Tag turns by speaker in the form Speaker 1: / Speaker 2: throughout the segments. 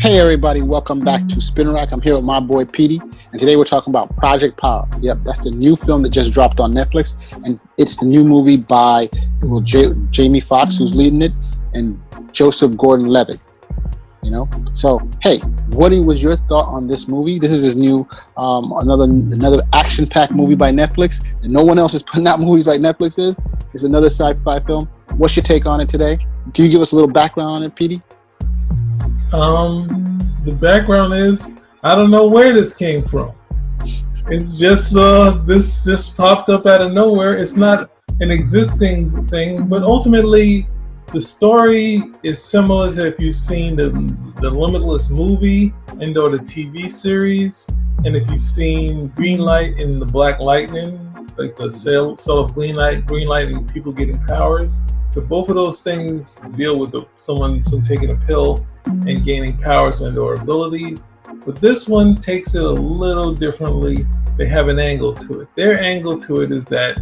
Speaker 1: Hey everybody, welcome back to Spin Rack. I'm here with my boy Petey, and today we're talking about Project Power. Yep, that's the new film that just dropped on Netflix, and it's the new movie by Jamie Foxx, who's leading it, and Joseph Gordon-Levitt. So hey, what was your thought on this movie? This is his new another action-packed movie by Netflix, and no one else is putting out movies like Netflix is. It's another sci-fi film. What's your take on it today? Can you give us a little background on it, Petey?
Speaker 2: The background is I don't know where this came from. It's just this just popped up out of nowhere. It's not an existing thing, but ultimately the story is similar to if you've seen the Limitless movie and or the TV series, and if you've seen Green Light in the Black Lightning, like the sale of green light and people getting powers. So both of those things deal with someone taking a pill and gaining powers and or abilities. But this one takes it a little differently. They have an angle to it. Their angle to it is that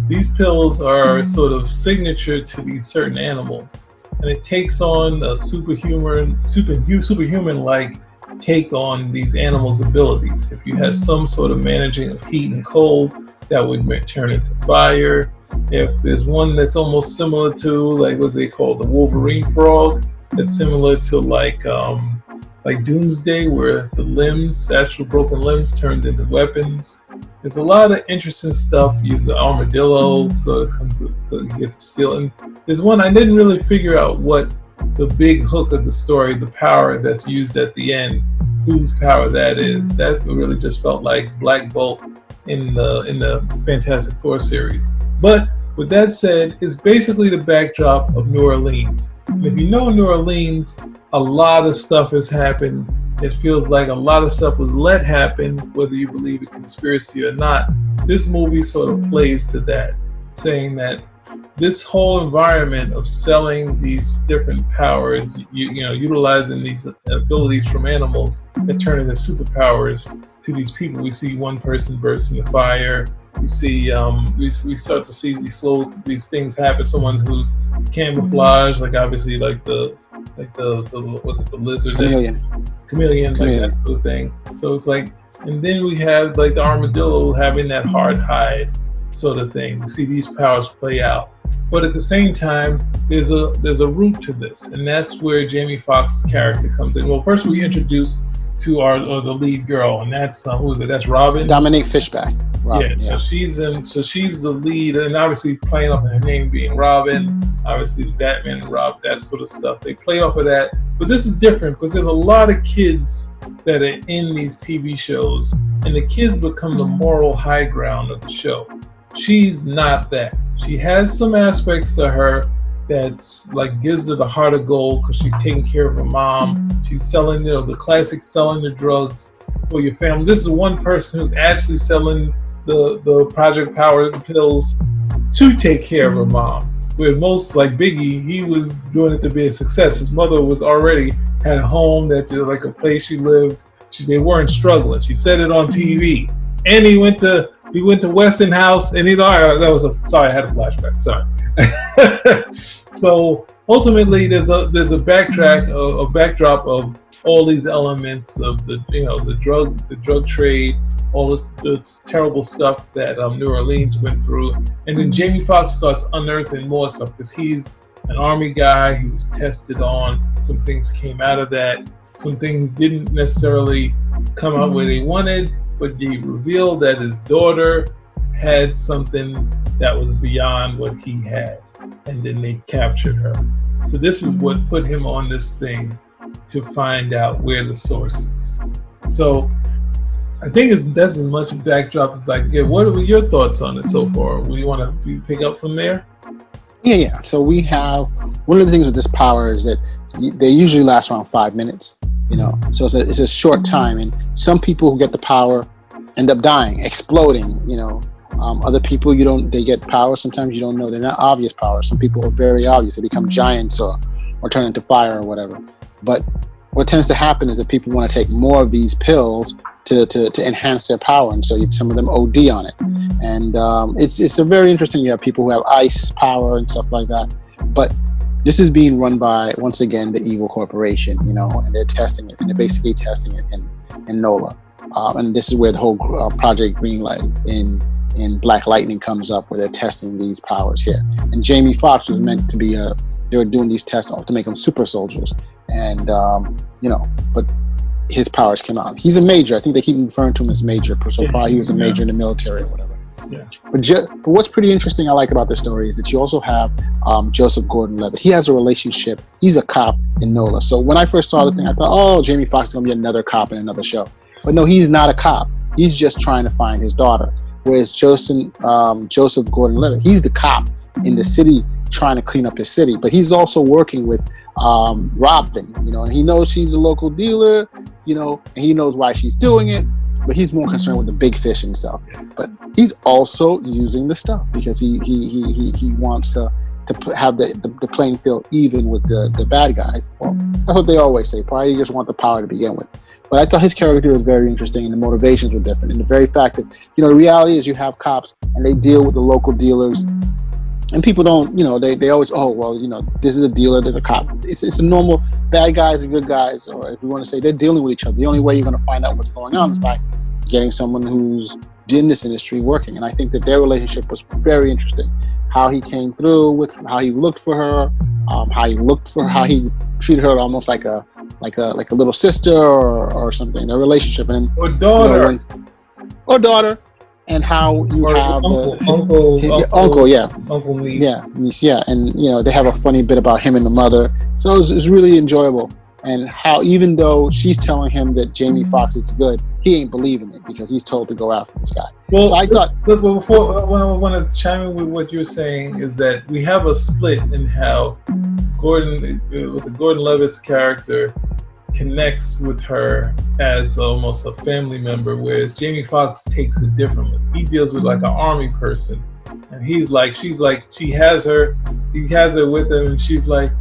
Speaker 2: these pills are sort of signature to these certain animals. And it takes on a superhuman-like take on these animals' abilities. If you have some sort of managing of heat and cold, that would turn into fire. If there's one that's almost similar to like what they call the Wolverine frog, that's similar to like Doomsday, where the limbs, actual broken limbs, turned into weapons. There's a lot of interesting stuff. Use the armadillo, so it comes to get to steal. And there's one I didn't really figure out what the big hook of the story, the power that's used at the end, whose power that is. That really just felt like Black Bolt in the Fantastic Four series. But with that said, it's basically the backdrop of New Orleans. And if you know New Orleans, a lot of stuff has happened. It feels like a lot of stuff was let happen, whether you believe in conspiracy or not. This movie sort of plays to that, saying that this whole environment of selling these different powers, utilizing these abilities from animals that turn into superpowers to these people. We see one person burst into fire. We see we start to see these things happen. Someone who's camouflage, like obviously like the lizard, chameleon, like that sort of thing. So it's like, and then we have like the armadillo having that hard hide sort of thing. You see these powers play out, but at the same time, there's a root to this, and that's where Jamie Foxx's character comes in. Well, first we introduce to the lead girl, and that's who is it? That's Robin.
Speaker 1: Dominique Fishback.
Speaker 2: Robin, yeah. So she's the lead, and obviously playing off of her name being Robin. Obviously, the Batman and Rob, that sort of stuff. They play off of that, but this is different because there's a lot of kids that are in these TV shows, and the kids become the moral high ground of the show. She's not that. She has some aspects to her that's like gives her the heart of gold because she's taking care of her mom. She's selling, the classic selling the drugs for your family. This is one person who's actually selling the Project Power pills to take care of her mom. Where most, like Biggie, he was doing it to be a success. His mother was already had a home that was like a place she lived. They weren't struggling. She said it on TV. And he went to Westinghouse, and sorry, I had a flashback. Sorry. So ultimately, there's a backtrack, a backdrop of all these elements of the drug trade, all this terrible stuff that New Orleans went through, and then Jamie Foxx starts unearthing more stuff because he's an army guy. He was tested on. Some things came out of that. Some things didn't necessarily come out where they wanted, but he revealed that his daughter had something that was beyond what he had, and then they captured her. So this is what put him on this thing to find out where the source is. So I think that's as much backdrop as I can get. What are your thoughts on it so far? You want to pick up from there?
Speaker 1: Yeah. So we have, one of the things with this power is that they usually last around 5 minutes. So it's a short time, and some people who get the power end up dying, exploding. Other people they get powers. Sometimes you don't know, they're not obvious powers. Some people are very obvious. They become giants or turn into fire or whatever. But what tends to happen is that people want to take more of these pills to enhance their power, and so some of them OD on it. And it's a very interesting. You have people who have ice power and stuff like that. But this is being run by, once again, the evil corporation, and they're testing it, and they're basically testing it in NOLA. And this is where the whole Project Greenlight in Black Lightning comes up, where they're testing these powers here. And Jamie Foxx was meant to be they were doing these tests to make them super soldiers, and but his powers came out. He's a major. I think they keep referring to him as major, so probably he was a major in the military or whatever.
Speaker 2: Yeah.
Speaker 1: But what's pretty interesting I like about this story is that you also have Joseph Gordon-Levitt. He has a relationship. He's a cop in NOLA. So when I first saw the thing, I thought, oh, Jamie Foxx is going to be another cop in another show. But no, he's not a cop. He's just trying to find his daughter. Whereas Joseph Gordon-Levitt, he's the cop in the city trying to clean up his city. But he's also working with Robin, and he knows she's a local dealer, and he knows why she's doing it. But he's more concerned with the big fish and stuff. But he's also using the stuff because he wants to have the playing field even with the bad guys. Well, that's what they always say. Probably just want the power to begin with. But I thought his character was very interesting, and the motivations were different. And the very fact that the reality is you have cops and they deal with the local dealers, and people don't, they always, this is a dealer, there's a cop. It's a normal bad guys and good guys, or if you want to say they're dealing with each other. The only way you're going to find out what's going on is by getting someone who's in this industry working. And I think that their relationship was very interesting. How he came through with how he looked for her, how he treated her almost like a little sister or something. Their relationship or daughter. And how you have uncle, niece, and they have a funny bit about him and the mother. So it's really enjoyable. And how even though she's telling him that Jamie Foxx is good, he ain't believing it because he's told to go after this guy.
Speaker 2: Well,
Speaker 1: so I thought.
Speaker 2: But before I want to chime in with what you're saying is that we have a split in how Gordon Levitt's character connects with her as almost a family member, whereas Jamie Foxx takes it differently. He deals with like an army person, and he has her with him, and she's like,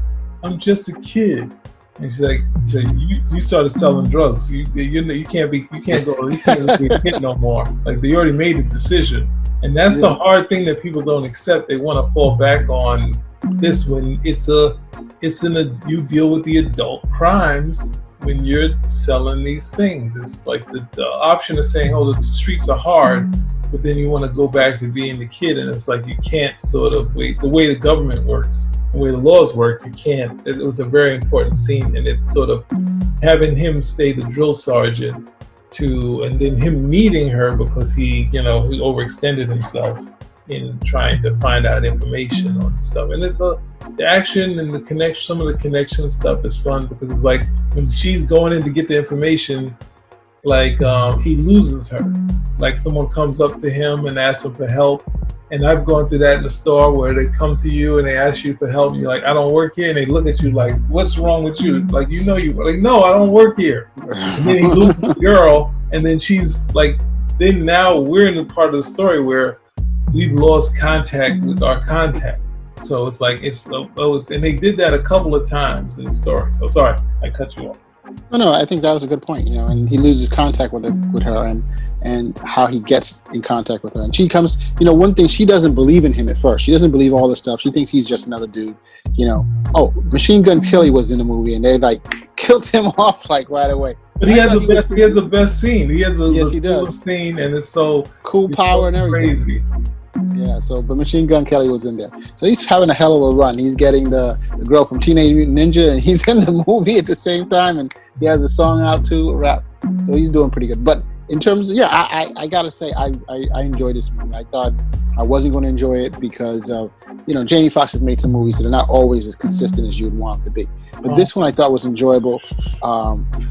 Speaker 2: I'm just a kid. And she's like, you started selling drugs. You can't be a kid no more. Like they already made a decision, and that's the hard thing that people don't accept. They want to fall back on this when you deal with the adult crimes when you're selling these things. It's like the option of saying, oh, the streets are hard, but then you want to go back to being the kid, and it's like you can't sort of wait. The way the government works, the way the laws work, you can't. It was a very important scene, and it's sort of having him stay the drill sergeant and then him needing her because he overextended himself in trying to find out information on stuff. And the action and the connection, some of the connection stuff is fun because it's like when she's going in to get the information, like he loses her. Like someone comes up to him and asks him for help. And I've gone through that in the store where they come to you and they ask you for help. And you're like, I don't work here. And they look at you like, what's wrong with you? Like, no, I don't work here. And then he loses the girl. And then she's like, then now we're in the part of the story where we've lost contact with our contact. So it's like, and they did that a couple of times in the story. So sorry, I cut you off.
Speaker 1: No, I think that was a good point, and he loses contact with her and how he gets in contact with her. And she comes, one thing, she doesn't believe in him at first. She doesn't believe all this stuff. She thinks he's just another dude, Oh, Machine Gun Kelly was in the movie and they like killed him off like right away.
Speaker 2: But he has the best scene. He has the
Speaker 1: coolest
Speaker 2: scene, and it's so
Speaker 1: cool power and everything.
Speaker 2: Crazy.
Speaker 1: Yeah, but Machine Gun Kelly was in there. So he's having a hell of a run. He's getting the girl from Teenage Mutant Ninja, and he's in the movie at the same time, and he has a song out too, a rap. So he's doing pretty good. But in terms of, I gotta say, I enjoyed this movie. I thought I wasn't going to enjoy it because of, Jamie Foxx has made some movies that are not always as consistent as you'd want them to be. But this one I thought was enjoyable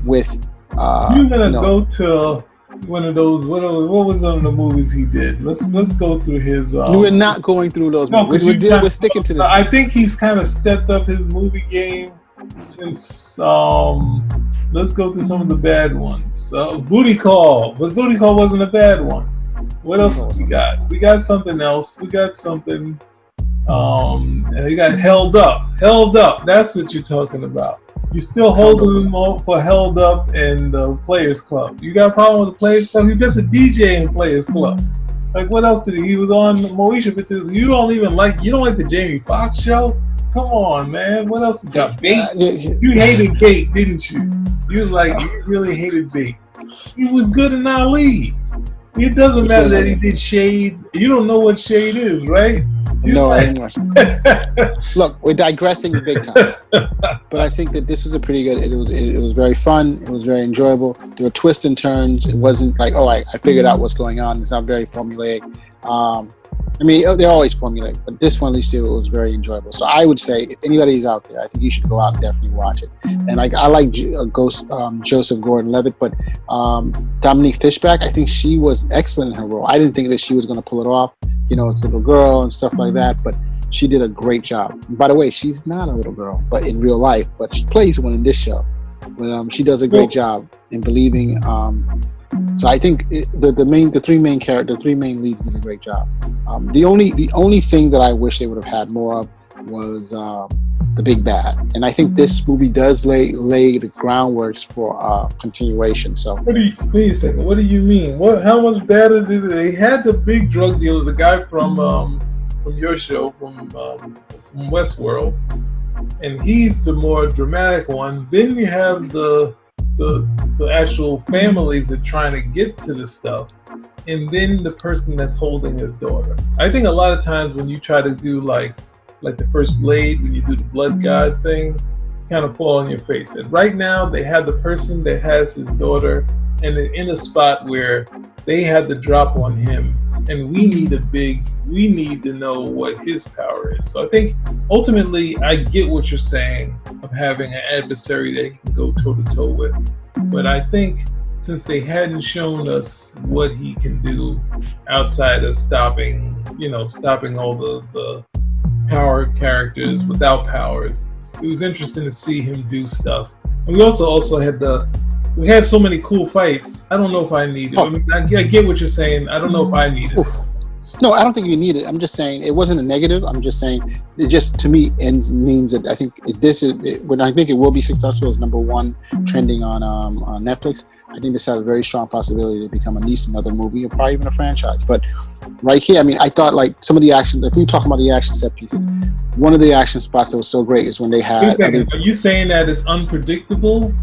Speaker 1: with...
Speaker 2: You're going to go to... one of those. What was one of the movies he did? Let's go through his.
Speaker 1: We're not going through those movies. We're sticking to this.
Speaker 2: I think he's kind of stepped up his movie game since. Let's go through some of the bad ones. Booty Call, but Booty Call wasn't a bad one. What else we got? We got something else. We got something. You got Held Up. Held Up. That's what you're talking about. You still holding him for Held Up and the Players Club. You got a problem with the Players Club? He's just a DJ in Players Club. Like what else did he was on Moesha? But you don't like the Jamie Foxx show? Come on, man. What else you got? Bait.
Speaker 1: Yeah.
Speaker 2: You hated Bait, didn't you? You really hated Bait. He was good in Ali. It doesn't matter that he did Shade. You don't know what Shade is, right?
Speaker 1: No, I didn't watch it. Look, we're digressing big time, but I think that this was a pretty good. It was very fun. It was very enjoyable. There were twists and turns. It wasn't like, oh, I figured out what's going on. It's not very formulaic. I mean, they're always formulaic, but this one at least it was very enjoyable. So I would say, if anybody's out there, I think you should go out and definitely watch it. And I like Joseph Gordon-Levitt, but Dominique Fishback, I think she was excellent in her role. I didn't think that she was going to pull it off. You know, it's a little girl and stuff like that, but she did a great job. And by the way, she's not a little girl, but in real life, but she plays one in this show. But she does a great job in believing. So I think the three main leads did a great job. The only thing that I wish they would have had more of was the big bad, and I think this movie does lay the groundwork for continuation. So
Speaker 2: wait a second. What do you mean? How much better did they had the big drug dealer, the guy from your show from Westworld, and he's the more dramatic one. Then you have the actual families that are trying to get to the stuff, and then the person that's holding his daughter. I think a lot of times when you try to do like the first Blade, when you do the blood god thing, kind of fall on your face. And right now they have the person that has his daughter and in a spot where they had the drop on him, and we need to know what his power is. So I think ultimately I get what you're saying of having an adversary that he can go toe to toe with. But I think since they hadn't shown us what he can do outside of stopping all the power characters without powers, it was interesting to see him do stuff. And we also had we had so many cool fights. I don't know if I need it. I mean, I get what you're saying. I don't know if I need it.
Speaker 1: No, I don't think you need it. I'm just saying it wasn't a negative. I'm just saying it just, to me, means that I think when I think it will be successful as number one trending on Netflix, I think this has a very strong possibility to become at least another movie or probably even a franchise. But right here, I mean, I thought like some of the action, if we talk about the action set pieces, one of the action spots that was so great is when they had...
Speaker 2: Are you saying that it's unpredictable?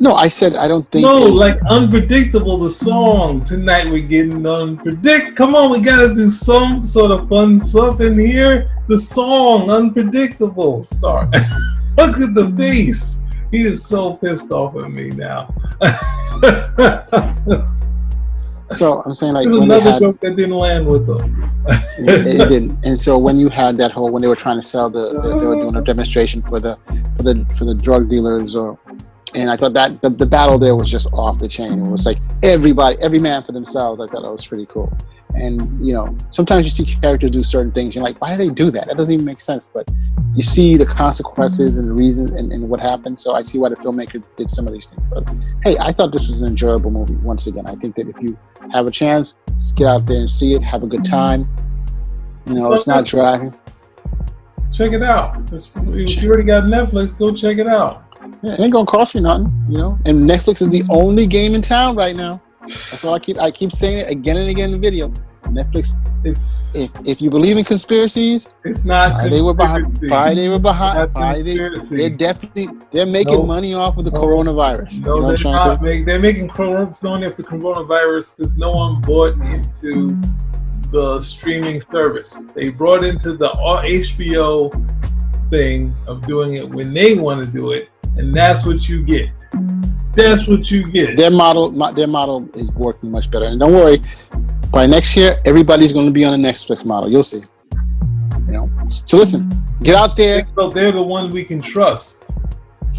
Speaker 1: No, I said I don't think...
Speaker 2: No, like Unpredictable, the song. Tonight we're getting Come on, we gotta do some sort of fun stuff in here. The song, Unpredictable. Sorry. Look at the face. He is so pissed off at me now.
Speaker 1: So I'm saying, like,
Speaker 2: when another joke that didn't land with them.
Speaker 1: it didn't. And so when you had that whole, when they were trying to sell they were doing a demonstration for the drug dealers, and I thought that the battle there was just off the chain. It was like every man for themselves. I thought that was pretty cool. And sometimes you see characters do certain things. You're like, why do they do that? That doesn't even make sense. But you see the consequences and the reason and what happened. So I see why the filmmaker did some of these things. But hey, I thought this was an enjoyable movie. Once again, I think that if you have a chance, just get out there and see it. Have a good time. It's not dragging.
Speaker 2: Check it out. If you already got Netflix, go check it out.
Speaker 1: Yeah, it ain't gonna cost you nothing, And Netflix is the only game in town right now. That's all I keep saying it again and again in the video. Netflix. If you believe in conspiracies,
Speaker 2: it's not.
Speaker 1: Friday we're behind. They're making money off of the coronavirus.
Speaker 2: No, they're not. They're making money off the coronavirus because no one bought into the streaming service. They brought into the HBO thing of doing it when they want to do it, and that's what you get. That's what you get.
Speaker 1: Their model is working much better. And don't worry, by next year, everybody's going to be on a Netflix model. You'll see. So listen, get out there.
Speaker 2: They're the ones we can trust.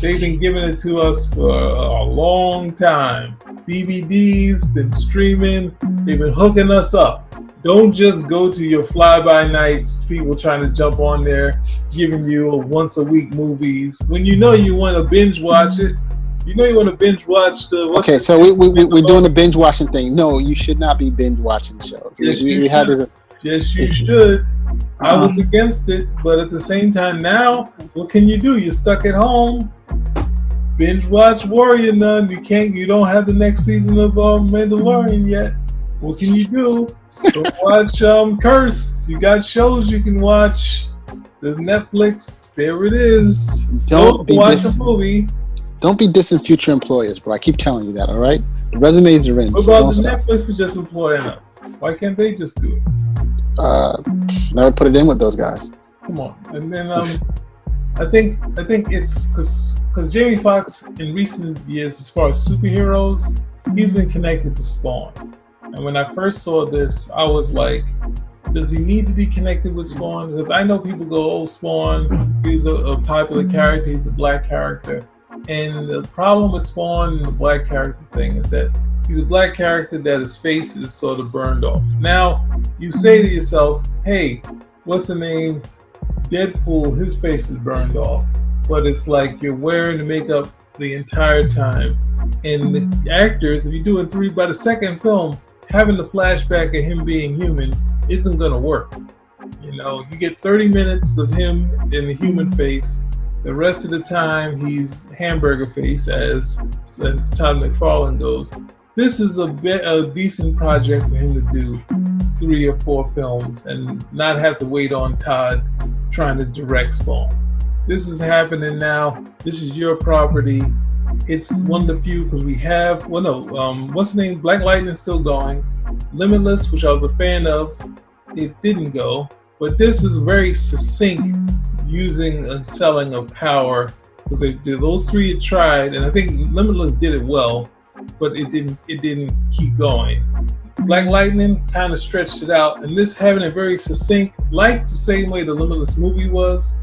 Speaker 2: They've been giving it to us for a long time. DVDs, then streaming. They've been hooking us up. Don't just go to your fly-by-nights, people trying to jump on there, giving you once-a-week movies. When you want to binge watch it, you want to binge watch the...
Speaker 1: Okay, so we're doing the binge watching thing. No, you should not be binge watching shows.
Speaker 2: Yes, you should. I was against it, but at the same time now, what can you do? You're stuck at home. Binge watch Warrior Nun. You don't have the next season of Mandalorian yet. What can you do? Go watch Cursed. You got shows you can watch. the Netflix. There it is.
Speaker 1: Don't be
Speaker 2: watch a movie.
Speaker 1: Don't be dissing future employers, bro. I keep telling you that. All right, the resumes are in.
Speaker 2: What
Speaker 1: So
Speaker 2: about
Speaker 1: don't
Speaker 2: the
Speaker 1: stop.
Speaker 2: Netflix is just employing us? Why can't they just do it?
Speaker 1: Never put it in with those guys.
Speaker 2: Come on. And then I think it's because Jamie Foxx in recent years, as far as superheroes, he's been connected to Spawn. And when I first saw this, I was like, does he need to be connected with Spawn? Because I know people go, oh, Spawn, he's a popular character, he's a black character. And the problem with Spawn and the black character thing is that he's a black character that his face is sort of burned off. Now, you say to yourself, hey, what's the name? Deadpool, his face is burned off. But it's like you're wearing the makeup the entire time. And the actors, if you do it by the second film, having the flashback of him being human isn't going to work. You know, you get 30 minutes of him in the human face. The rest of the time, he's hamburger face, as Todd McFarlane goes. This is a decent project for him to do 3 or 4 films and not have to wait on Todd trying to direct Spawn. This is happening now. This is your property. It's one of the few because we have, what's the name? Black Lightning is still going. Limitless, which I was a fan of, it didn't go. But this is very succinct using and selling of power because those 3 had tried, and I think Limitless did it well, but it didn't keep going. Black Lightning kind of stretched it out, and this having it very succinct, like the same way the Limitless movie was.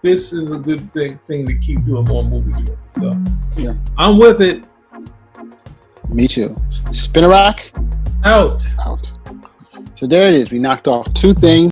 Speaker 2: This is a good thing to keep doing more movies with. So
Speaker 1: Yeah.
Speaker 2: I'm with it.
Speaker 1: Me too. Spinner Rack
Speaker 2: Out.
Speaker 1: out. So there it is. We knocked off 2 things.